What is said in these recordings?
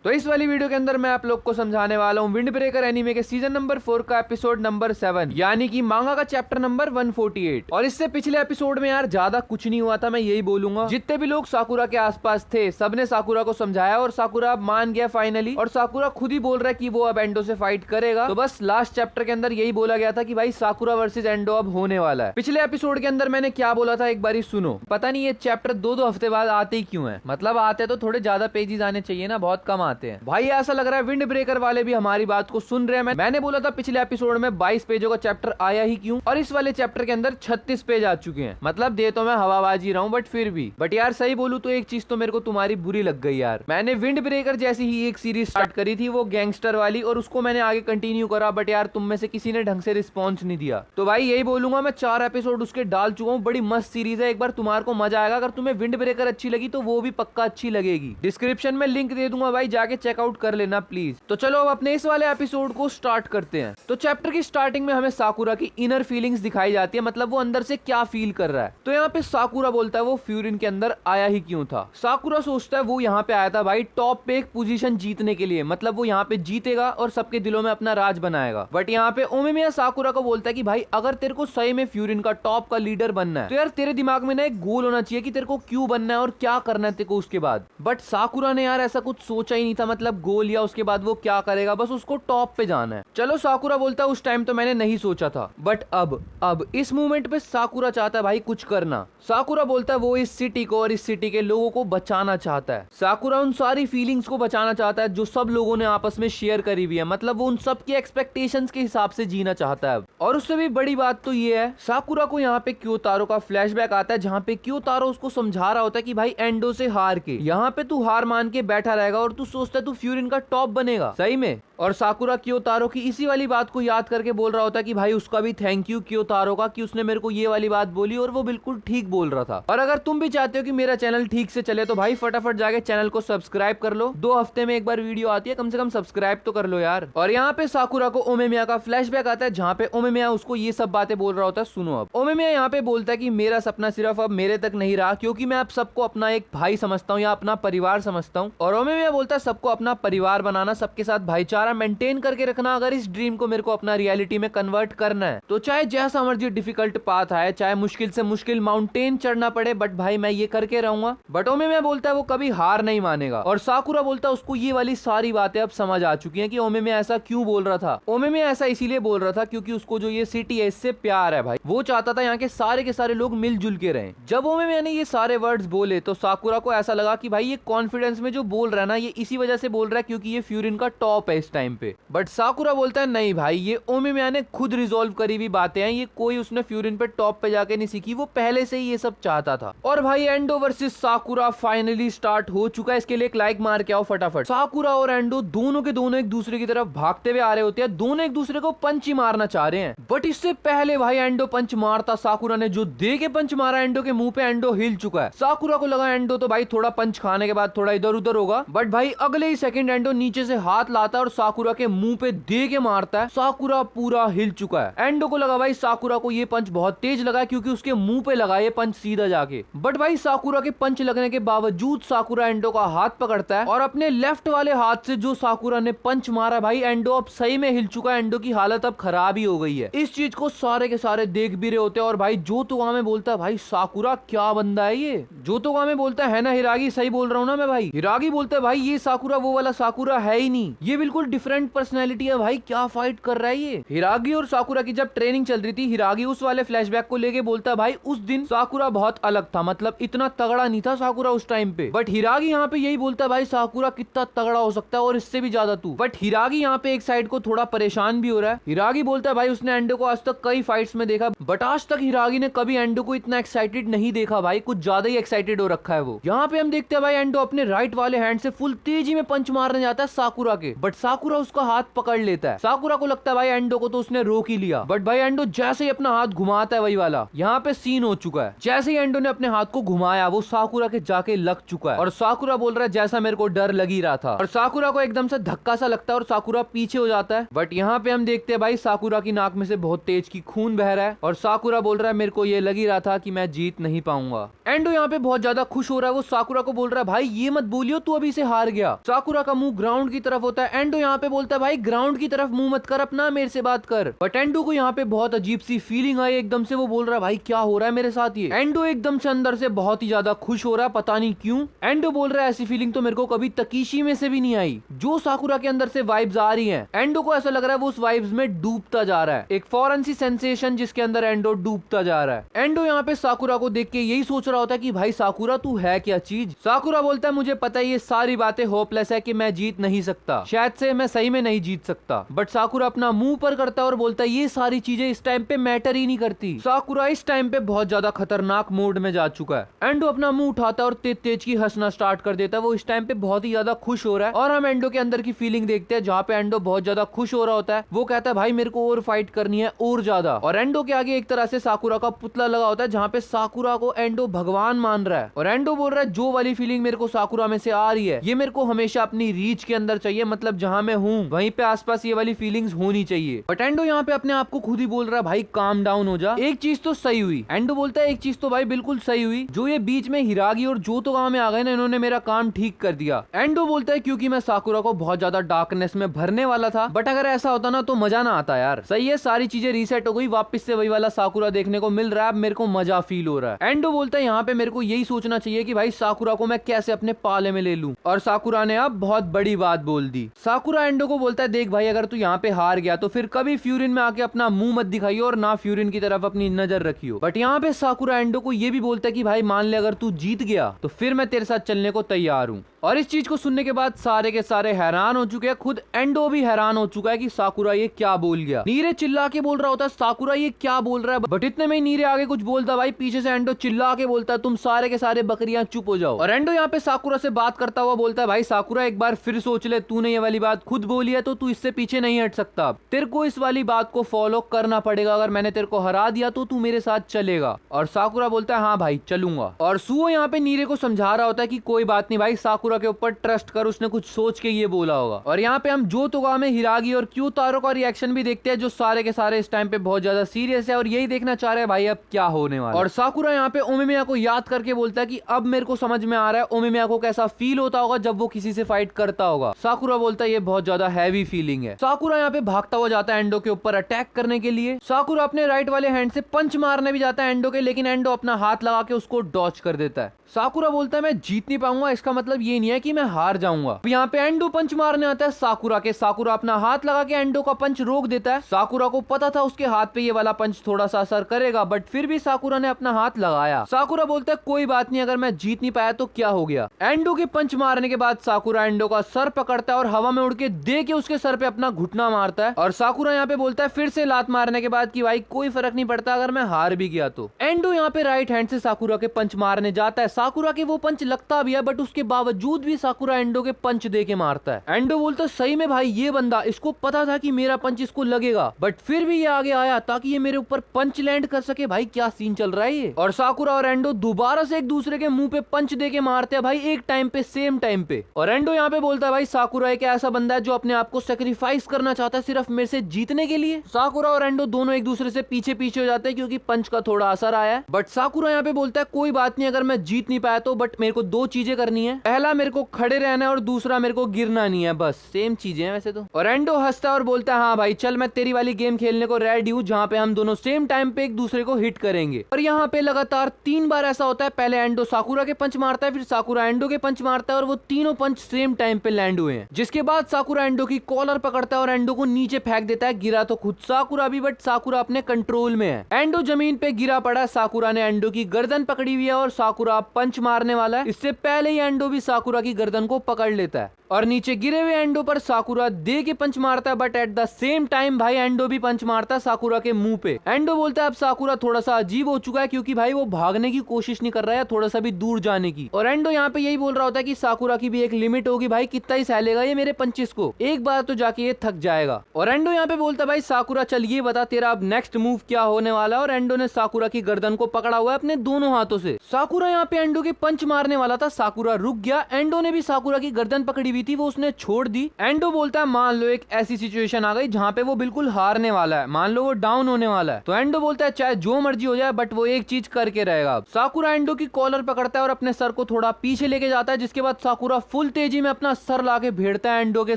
तो इस वाली वीडियो के अंदर मैं आप लोग को समझाने वाला हूँ विंड ब्रेकर एनीमे के सीजन नंबर 4 का एपिसोड नंबर 7 यानी कि मांगा का चैप्टर नंबर 148। और इससे पिछले एपिसोड में यार ज्यादा कुछ नहीं हुआ था, मैं यही बोलूंगा। जितने भी लोग साकुरा के आसपास थे सबने साकुरा को समझाया और साकुरा मान गया फाइनली, और साकुरा खुद ही बोल रहा है कि वो अब एंडो से फाइट करेगा। तो बस लास्ट चैप्टर के अंदर यही बोला गया था कि भाई साकुरा वर्सेस एंडो अब होने वाला है। पिछले एपिसोड के अंदर मैंने क्या बोला था एक बारी सुनो। पता नहीं ये चैप्टर दो हफ्ते बाद आते ही क्यों है, मतलब आते तो थोड़े ज्यादा पेजेस आने चाहिए ना, बहुत कम आते हैं भाई। ऐसा लग रहा है विंड ब्रेकर वाले भी हमारी बात को सुन रहे हैं। मैंने बोला था पिछले एपिसोड में 22 पेजों का चैप्टर आया ही क्यों, और इस वाले चैप्टर के अंदर 36 पेज आ चुके हैं। मतलब दे तो मैं हवाबाजी रहा हूँ बट फिर भी। बट यार सही बोलूं तो एक चीज तो मेरे को तुम्हारी बुरी लग गई यार। मैंने विंड ब्रेकर जैसी ही एक सीरीज स्टार्ट करी थी, वो गैंगस्टर वाली, और उसको मैंने आगे कंटिन्यू करा, बट यार तुम में से किसी ने ढंग से रिस्पॉन्स नहीं दिया। तो भाई यही बोलूंगा, मैं 4 एपिसोड उसके डाल चुका हूँ। बड़ी मस्त सीरीज है, एक बार तुम्हारे को मजा आएगा। अगर तुम्हें विंड ब्रेकर अच्छी लगी तो वो भी पक्का अच्छी लगेगी। डिस्क्रिप्शन में लिंक दे दूंगा भाई, जाके चेकआउट कर लेना प्लीज। तो चलो अब अपने इस वाले एपिसोड को स्टार्ट करते हैं। तो चैप्टर की स्टार्टिंग में हमें साकुरा की इनर फीलिंग्स दिखाई जाती है, मतलब वो अंदर से क्या फील कर रहा है। तो यहाँ पे साकुरा बोलता है वो फ्यूरिन के अंदर आया ही क्यों था। साकुरा सोचता है वो यहाँ पे आया था भाई टॉप पे एक पोजीशन जीतने के लिए, मतलब वो यहाँ पे जीतेगा और सबके दिलों में अपना राज बनाएगा। बट यहाँ पे ओमिमिया साकुरा को बोलता है कि भाई अगर तेरे को सही में फ्यूरिन का टॉप का लीडर बनना है तो यार तेरे दिमाग में ना एक गोल होना चाहिए कि तेरे को क्यों बनना है और क्या करना है तेरे को उसके बाद। बट साकुरा ने यार ऐसा कुछ सोचा ही नहीं था, मतलब गोल या उसके बाद वो क्या करेगा, बस उसको टॉप पे जाना है। चलो साकुरा बोलता है उस टाइम तो मैंने नहीं सोचा था, बट अब इस मूवमेंट पे साकुरा चाहता है भाई कुछ करना। साकुरा बोलता है वो इस सिटी को और इस सिटी के लोगों को बचाना चाहता है। साकुरा उन सारी फीलिंग्स को बचाना चाहता है जो सब लोगों ने आपस में शेयर करी हुई है, मतलब वो उन सब की एक्सपेक्टेशंस के हिसाब से जीना चाहता है। और उससे भी बड़ी बात तो ये है, साकुरा को यहाँ पे क्योतारो का फ्लैशबैक आता है जहाँ पे क्योतारो उसको समझा रहा होता है कि भाई एंडो से हार के यहाँ पे तू हार मान के बैठा रहेगा और तू सोचता है तू फ्यूरिन का टॉप बनेगा सही में। और साकुरा क्योतारो की इसी वाली बात को याद करके बोल रहा होता है कि भाई उसका भी थैंक यू क्योतारो का कि उसने मेरे को ये वाली बात बोली और वो बिल्कुल ठीक बोल रहा था। और अगर तुम भी चाहते हो कि मेरा चैनल ठीक से चले तो भाई फटाफट जाके चैनल को सब्सक्राइब कर लो। 2 हफ्ते में एक बार वीडियो आती है, कम से कम सब्सक्राइब तो कर लो यार। और यहाँ पे साकुरा को ओमेमिया का फ्लैशबैक आता है जहाँ पे ओमेमिया उसको ये सब बातें बोल रहा होता है। सुनो अब ओमेमिया यहाँ पे बोलता है कि मेरा सपना सिर्फ अब मेरे तक नहीं रहा, क्योंकि मैं अब सबको अपना एक भाई समझता हूँ या अपना परिवार समझता हूँ। और ओमेमिया बोलता है सबको अपना परिवार बनाना, सबके साथ भाईचारा मेंटेन करके रखना, अगर इस ड्रीम को मेरे को अपना रियलिटी में कन्वर्ट करना है तो चाहे जैसा मर्जी डिफिकल्ट पाथ आए, चाहे मुश्किल से मुश्किल माउंटेन चढ़ना पड़े, बट भाई मैं ये करके रहूंगा। बट ओमेमिया बोलता है वो कभी हार नहीं मानेगा। और साकुरा बोलता है उसको ये वाली सारी बातें अब समझ आ चुकी हैं कि ओमेमिया ऐसा क्यों बोल रहा था। ओमेमिया ऐसा इसीलिए बोल रहा था क्योंकि उसको जो ये सिटी है इससे प्यार है भाई, वो चाहता था यहाँ के सारे लोग मिलजुल के रहें। जब ओमेमिया ने ये सारे वर्ड्स बोले तो साकुरा को ऐसा लगा कि भाई ये कॉन्फिडेंस में जो बोल रहा है ना, ये इसी वजह से बोल रहा है क्योंकि ये फ्यूरिन का टॉप है इस टाइम पे। बट साकुरा बोलता है नहीं भाई, ये ओमिमिया ने खुद रिजॉल्व करी हुई बातें हैं, ये कोई उसने फ्यूरिन पे टॉप पे जाके नहीं सीखी, वो पहले से ही ये सब चाहता था। और भाई एंडो वर्सेस साकुरा फाइनली स्टार्ट हो चुका है, इसके लिए एक लाइक मार के आओ फटाफट। साकुरा और एंडो दोनों के दोनों एक दूसरे की तरफ भागते हुए आ रहे होते हैं, दोनों एक दूसरे को पंच ही मारना चाह रहे हैं। बट इससे पहले भाई एंडो पंच मारता, साकुरा ने जो दे के पंच मारा एंडो के मुंह पे, एंडो हिल चुका है। साकुरा को लगा एंडो तो भाई थोड़ा पंच खाने के बाद थोड़ा इधर उधर होगा, बट भाई अगले ही सेकंड एंडो नीचे से हाथ लाता है और साकुरा के मुंह पे दे के मारता है। साकुरा पूरा हिल चुका है। एंडो को लगा भाई साकुरा को ये पंच बहुत तेज लगा क्योंकि उसके मुंह पे लगा ये पंच सीधा जाके। बट भाई साकुरा के पंच लगने के बावजूद साकुरा एंडो का हाथ पकड़ता है और अपने लेफ्ट वाले हाथ से जो साकुरा ने पंच मारा भाई, एंडो अब सही में हिल चुका है। एंडो की हालत अब खराब ही हो गई है। इस चीज को सारे के सारे देख भी रहे होते हैं। और भाई जोतोगामे बोलता है भाई साकुरा क्या बंदा है ये। जोतोगामे बोलता है ना हिरागी, सही बोल रहा हूँ ना मैं भाई। हिरागी बोलता है भाई ये साकुरा वो वाला साकुरा है ही नहीं, ये बिल्कुल डिफरेंट पर्सनैलिटी है भाई, क्या फाइट कर रहा है ये। हिरागी और साकुरा की जब ट्रेनिंग चल रही थी, हिरागी उस वाले फ्लैशबैक को लेके बोलता है भाई उस दिन साकुरा बहुत अलग था, मतलब इतना तगड़ा नहीं था साकुरा उस टाइम पे। बट हिरागी यहाँ पे यही बोलता है भाई साकुरा कितना तगड़ा हो सकता है और इससे भी ज्यादा तू। बट हिरागी यहाँ पे एक साइड को थोड़ा परेशान भी हो रहा है। हिरागी बोलता है भाई उसने एंडो को आज तक कई फाइट्स में देखा, बट आज तक हिरागी ने कभी एंडो को इतना एक्साइटेड नहीं देखा भाई, कुछ ज्यादा ही एक्साइटेड हो रखा है वो। यहाँ पे हम देखते हैं भाई एंडो अपने राइट वाले हैंड से फुल तेजी में पंच मारने जाता है साकुरा के, बट साकुरा साकुरा उसका हाथ पकड़ लेता है। साकुरा को लगता है भाई एंडो को तो उसने रोक ही लिया, बट भाई एंडो जैसे ही अपना हाथ घुमाता है वही वाला यहाँ पे सीन हो चुका है। जैसे ही एंडो ने अपने हाथ को घुमाया वो साकुरा के जाके लग चुका है और साकुरा बोल रहा है जैसा मेरे को डर लग ही रहा था, और साकुरा को एकदम से धक्का सा लगता है और साकुरा पीछे हो जाता है। बट यहाँ पे हम देखते हैं भाई साकुरा की नाक में से बहुत तेज की खून बह रहा है और साकुरा बोल रहा है मेरे को ये लग ही रहा था कि मैं जीत नहीं पाऊंगा। एंडो यहाँ पे बहुत ज्यादा खुश हो रहा है, वो साकुरा को बोल रहा है भाई ये मत बोलियो तू अभी से हार गया। साकुरा का मुंह ग्राउंड की तरफ होता है। एंडो यहाँ पे बोलता है भाई ग्राउंड की तरफ मुंह मत कर अपना, मेरे से बात कर। बट एंडो को यहाँ पे बहुत अजीब सी फीलिंग आई एकदम से, वो बोल रहा है भाई क्या हो रहा है मेरे साथ ये। एंडो एकदम से अंदर से बहुत ही ज्यादा खुश हो रहा है, पता नहीं क्यों। एंडो बोल रहा है ऐसी फीलिंग तो मेरे को कभी तकीशी में से भी नहीं आई, जो साकुरा के अंदर से वाइब्स आ रही हैं। एंडो को ऐसा लग रहा है वो उस वाइब्स में डूबता जा रहा है, एक फॉरेन सी सेंसेशन जिसके अंदर एंडो डूबता जा रहा है। एंडो यहाँ पे साकुरा को देख के यही सोच रहा होता है कि भाई साकुरा तू है क्या चीज। साकुरा बोलता है मुझे पता है ये सारी बातें होपलेस है कि मैं जीत नहीं सकता, शायद से मैं सही में नहीं जीत सकता। बट साकुरा अपना मुंह पर करता है और बोलता है ये सारी चीजें इस टाइम पे मैटर ही नहीं करती। साकुरा इस टाइम पे बहुत ज्यादा खतरनाक मोड में जा चुका है। एंडो अपना मुंह उठाता है और तेज तेज की हंसना स्टार्ट कर देता है। वो इस टाइम पे बहुत ही ज्यादा खुश हो रहा है और हम एंडो के अंदर की फीलिंग देखते हैं जहाँ पे एंडो बहुत ज्यादा खुश हो रहा होता है। वो कहता है भाई मेरे को और फाइट करनी है और ज्यादा। और एंडो के आगे एक तरह से साकुरा का पुतला लगा होता है जहाँ पे साकुरा को एंडो भगवान मान रहा है। और एंडो बोल रहा है जो वाली फीलिंग मेरे को साकुरा में से आ रही है ये मेरे को हमेशा अपनी रीच के अंदर चाहिए, मतलब जहाँ मैं हूँ वहीं पे आसपास ये वाली फीलिंग्स होनी चाहिए। बट एंडो यहाँ पे अपने आप को खुद ही बोल रहा है भाई काम डाउन हो जा, एक चीज तो सही हुई। एंडो बोलता है एक चीज तो भाई बिल्कुल सही हुई, जो ये बीच में हिरागी और जोतोगावा में आ गए ना इन्होंने मेरा काम ठीक कर दिया। एंडो बोलता है क्योंकि मैं साकुरा को बहुत ज्यादा डार्कनेस में भरने वाला था, बट अगर ऐसा होता ना तो मजा ना आता यार। सही है सारी चीजें रीसेट हो गई, वापस से वही वाला साकुरा देखने को मिल रहा है, मेरे को मजा फील हो रहा है। एंडो बोलता है यहाँ पे मेरे को यही सोचना चाहिए कि भाई साकुरा को मैं कैसे अपने पाले में ले लूं। और साकुरा ने अब बहुत बड़ी बात बोल दी। साकुरा एंडो को बोलता है देख भाई अगर तू यहाँ पे हार गया तो फिर कभी फ्यूरिन में आके अपना मुंह मत दिखाइयो और ना फ्यूरिन की तरफ अपनी नजर रखियो। बट यहाँ पे साकुरा एंडो को ये भी बोलता है कि भाई मान ले अगर तू जीत गया तो फिर मैं तेरे साथ चलने को तैयार हूँ। और इस चीज को सुनने के बाद सारे के सारे हैरान हो चुके हैं, खुद एंडो भी हैरान हो चुका है कि साकुरा ये क्या बोल गया। नीरे चिल्ला के बोल रहा होता है साकुरा ये क्या बोल रहा है, बट इतने में नीरे आगे कुछ बोलता भाई पीछे से एंडो चिल्ला के बोलता है तुम सारे के सारे बकरियां चुप हो जाओ। और एंडो यहाँ पे साकुरा से बात करता हुआ बोलता है भाई साकुरा एक बार फिर सोच ले, तूने ये वाली बात खुद बोली है तो तू इससे पीछे नहीं हट सकता, तेरे को इस वाली बात को फॉलो करना पड़ेगा, अगर मैंने तेरे को हरा दिया तो तू मेरे साथ चलेगा। और साकुरा बोलता है हाँ भाई चलूंगा। और सुओ यहाँ पे नीरे को समझा रहा होता है कि कोई बात नहीं भाई साकुरा के ऊपर ट्रस्ट कर, उसने कुछ सोच के ये बोला होगा। और यहाँ पे हम जोतोगावा में हिरागी और क्यूतारो का रिएक्शन भी देखते हैं जो सारे के सारे इस टाइम पे बहुत ज्यादा सीरियस है और यही देखना चाह रहे हैं भाई अब क्या होने वाला। और साकुरा यहाँ पे ओमिमिया को याद करके बोलता है कि अब मेरे को समझ में आ रहा है ओमिमिया को कैसा फील होता होगा जब वो किसी से फाइट करता होगा। साकुरा बोलता है ये बहुत ज्यादा हैवी फीलिंग है। साकुरा यहाँ पे भागता हुआ जाता है एंडो के ऊपर अटैक करने के लिए। साकुरा अपने राइट वाले हैंड से पंच मारने भी जाता है एंडो के, लेकिन एंडो अपना हाथ लगा के उसको डॉच कर देता है। साकुरा बोलता है मैं जीत नहीं पाऊंगा, इसका मतलब ये नहीं है कि मैं हार जाऊंगा। यहाँ पे एंडो पंच मारने आता है साकुरा के। साकुरा अपना हाथ लगा के एंडो का पंच रोक देता है। साकुरा को पता था उसके हाथ पे ये वाला पंच थोड़ा सा असर करेगा, बट फिर भी साकुरा ने अपना हाथ लगाया। साकुरा बोलता है कोई बात नहीं, अगर मैं जीत नहीं पाया तो क्या हो गया। एंडो के पंच मारने के बाद साकुरा एंडो का सर पकड़ता है और हवा में उड़ के दे के उसके सर पे अपना घुटना मारता है। और साकुरा यहाँ पे बोलता है फिर से लात मारने के बाद कि भाई कोई फर्क नहीं पड़ता अगर मैं हार भी गया तो। एंडो यहाँ पे राइट हैंड से साकुरा के पंच मारने जाता है। साकुरा के वो पंच लगता भी है, बट उसके बावजूद भी साकुरा एंडो के पंच दे के मारता है। एंडो बोलता है सही में भाई ये बंदा, इसको पता था कि मेरा पंच इसको लगेगा, बट फिर भी ये आगे आया ताकि ये मेरे ऊपर पंच लैंड कर सके। भाई क्या सीन चल रहा है ये। और साकुरा और एंडो दोबारा से एक दूसरे के मुंह पे पंच दे के मारते हैं भाई एक टाइम पे, सेम टाइम पे। और एंडो यहाँ पे बोलता है भाई साकुरा एक ऐसा बंदा है जो अपने आप को सेक्रीफाइस करना चाहता है सिर्फ मेरे से जीतने के लिए। साकुरा और एंडो दोनों एक दूसरे से पीछे पीछे हो जाते हैं क्योंकि पंच का थोड़ा असर आया है। बट साकुरा यहाँ पे बोलता है कोई बात नहीं, अगर मैं जीत नहीं पाया तो बट मेरे को दो चीजें करनी है, पहला मेरे को खड़े रहना है और दूसरा मेरे को गिरना नहीं है, बस सेम चीजें हैं वैसे तो। और एंडो हंसता है और बोलता है हाँ भाई चल मैं तेरी वाली गेम खेलने को रेडी हूँ जहाँ पे हम दोनों सेम टाइम पे एक दूसरे को हिट करेंगे। और यहाँ पे लगातार 3 बार ऐसा होता है, पहले एंडो साकुरा के पंच मारता है, फिर साकुरा एंडो के पंच मारता है और वो तीनों पंच सेम टाइम पे लैंड हुए हैं। जिसके बाद साकुरा एंडो की कॉलर पकड़ता है और एंडो को नीचे फेंक देता है। गिरा तो खुद साकुरा भी, बट साकुरा अपने कंट्रोल में है। एंडो जमीन पे गिरा पड़ा, साकुरा ने एंडो की गर्दन पकड़ी हुई है और साकुरा पंच मारने वाला है। इससे पहले ही एंडो भी साकुरा की गर्दन को पकड़ लेता है और नीचे गिरे हुए एंडो पर साकुरा दे के पंच मारता है, but at the same time भाई एंडो भी पंच मारता है साकुरा के मुंह पे। एंडो बोलता है अब साकुरा थोड़ा सा अजीब हो चुका है क्योंकि भाई वो भागने की कोशिश नहीं कर रहा है, थोड़ा सा भी दूर जाने की। और एंडो यहाँ पे यही बोल रहा होता है कि साकुरा की भी एक लिमिट होगी भाई, कितना ही सहलेगा ये मेरे पंचेस इसको, एक बार तो जाके ये थक जाएगा। और एंडो यहाँ पे बोलता भाई साकुरा चल ये बता तेरा अब नेक्स्ट मूव क्या होने वाला है। और एंडो ने साकुरा की गर्दन को पकड़ा हुआ है अपने दोनों हाथों से। साकुरा यहाँ पे एंडो के पंच मारने वाला था, साकुरा रुक गया। एंडो ने भी साकुरा की गर्दन पकड़ी हुई थी, वो उसने छोड़ दी। एंडो बोलता है मान लो एक ऐसी सिचुएशन आ गई जहाँ पे वो बिल्कुल हारने वाला है, मान लो वो डाउन होने वाला है, तो एंडो बोलता है चाहे जो मर्जी हो जाए बट वो एक चीज करके रहेगा। साकुरा एंडो की कॉलर पकड़ता है और अपने सर को थोड़ा पीछे लेके जाता है, जिसके बाद साकुरा फुल तेजी में अपना सर लाके भिड़ता है एंडो के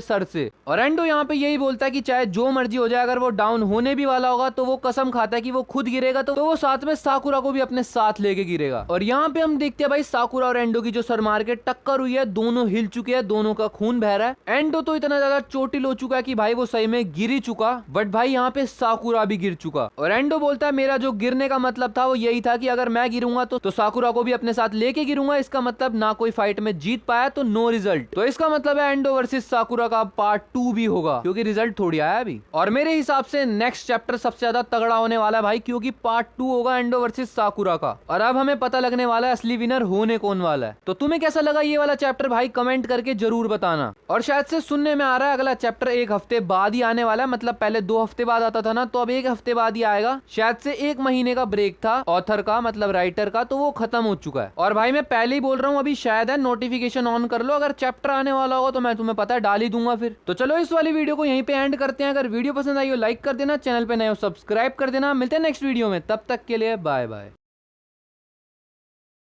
सर से। और एंडो यहाँ पे यही बोलता है कि चाहे जो मर्जी हो जाए अगर वो डाउन होने भी वाला होगा तो वो कसम खाता है कि वो खुद गिरेगा तो वो साथ में साकुरा को भी अपने साथ लेके गिरेगा। और यहाँ पे हम देखते हैं भाई साकुरा और एंडो की जो सर मार के टक्कर हुई है, दोनों हिल चुके हैं, दोनों का खून बह रहा है। एंडो तो इतना ज्यादा चोटिल हो चुका है कि भाई वो सही में गिर ही चुका, बट भाई यहाँ पे साकुरा भी गिर चुका। और एंडो बोलता है मेरा जो गिरने का मतलब था वो यही था कि अगर मैं गिरूंगा तो साकुरा को भी अपने साथ लेके गिरूंगा। इसका मतलब ना कोई फाइट में जीत पाया तो नो रिजल्ट, तो इसका मतलब है एंडो वर्सेस साकुरा का पार्ट 2 भी होगा, क्योंकि रिजल्ट थोड़ी आया अभी। और मेरे हिसाब से नेक्स्ट चैप्टर सबसे ज्यादा तगड़ा होने वाला है भाई, क्योंकि पार्ट 2 होगा एंडो वर्सेस साकुरा का। और अब हमें पता लगने वाला है असली विनर होने कौन वाला है। तो तुम्हें कैसा लगा ये वाला चैप्टर भाई कमेंट करके जरूर बताना। और शायद से सुनने में आ रहा है अगला चैप्टर एक हफ्ते बाद ही आने वाला है, मतलब पहले 2 हफ्ते बाद आता था ना, तो अब 1 हफ्ते बाद ही आएगा। शायद से 1 महीने का ब्रेक था ऑथर का, मतलब राइटर का, तो वो खत्म हो चुका है। और भाई मैं पहले ही बोल रहा हूँ अभी शायद है नोटिफिकेशन ऑन कर लो, अगर चैप्टर आने वाला होगा तो मैं तुम्हें पता है डाल ही दूंगा फिर। तो चलो इस वाली वीडियो को यहीं पे एंड करते हैं। अगर वीडियो पसंद आई हो लाइक कर देना, चैनल पे नए हो सब्सक्राइब कर देना। मिलते हैं नेक्स्ट वीडियो में, तब तक के लिए बाय बाय।